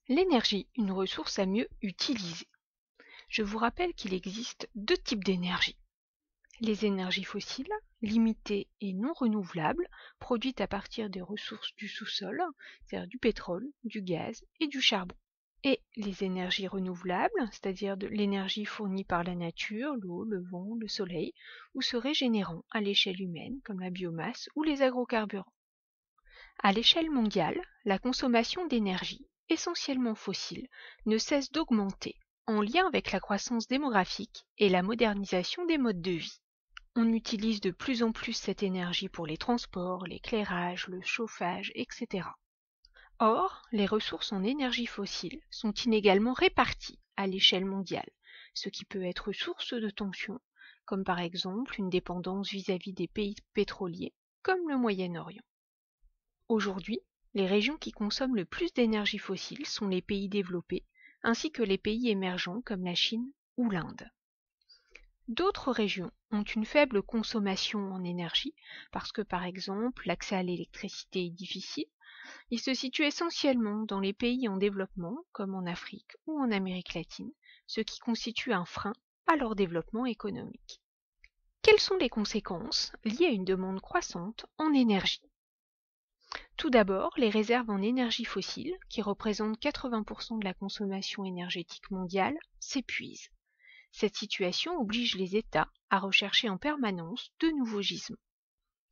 L'énergie, une ressource à mieux utiliser. Je vous rappelle qu'il existe deux types d'énergie. Les énergies fossiles, limitées et non renouvelables, produites à partir des ressources du sous-sol, c'est-à-dire du pétrole, du gaz et du charbon. Et les énergies renouvelables, c'est-à-dire de l'énergie fournie par la nature, l'eau, le vent, le soleil, ou se régénérant à l'échelle humaine, comme la biomasse ou les agrocarburants. À l'échelle mondiale, la consommation d'énergie, essentiellement fossile, ne cesse d'augmenter, en lien avec la croissance démographique et la modernisation des modes de vie. On utilise de plus en plus cette énergie pour les transports, l'éclairage, le chauffage, etc. Or, les ressources en énergie fossile sont inégalement réparties à l'échelle mondiale, ce qui peut être source de tensions, comme par exemple une dépendance vis-à-vis des pays pétroliers, comme le Moyen-Orient. Aujourd'hui, les régions qui consomment le plus d'énergie fossile sont les pays développés, ainsi que les pays émergents comme la Chine ou l'Inde. D'autres régions ont une faible consommation en énergie parce que, par exemple, l'accès à l'électricité est difficile. Ils se situent essentiellement dans les pays en développement, comme en Afrique ou en Amérique latine, ce qui constitue un frein à leur développement économique. Quelles sont les conséquences liées à une demande croissante en énergie ? Tout d'abord, les réserves en énergie fossile, qui représentent 80% de la consommation énergétique mondiale, s'épuisent. Cette situation oblige les États à rechercher en permanence de nouveaux gisements.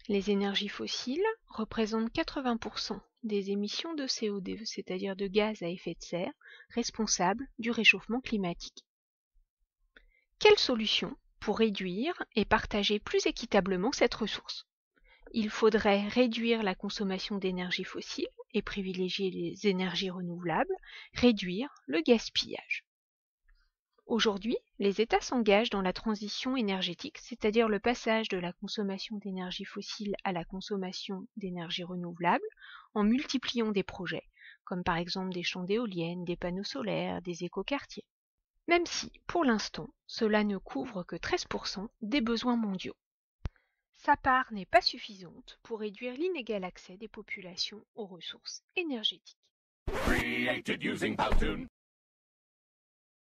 Les énergies fossiles représentent 80% des émissions de CO2, c'est-à-dire de gaz à effet de serre, responsables du réchauffement climatique. Quelle solution pour réduire et partager plus équitablement cette ressource ? Il faudrait réduire la consommation d'énergie fossile et privilégier les énergies renouvelables, réduire le gaspillage. Aujourd'hui, les États s'engagent dans la transition énergétique, c'est-à-dire le passage de la consommation d'énergie fossile à la consommation d'énergie renouvelable, en multipliant des projets, comme par exemple des champs d'éoliennes, des panneaux solaires, des écoquartiers. Même si, pour l'instant, cela ne couvre que 13% des besoins mondiaux. Sa part n'est pas suffisante pour réduire l'inégal accès des populations aux ressources énergétiques.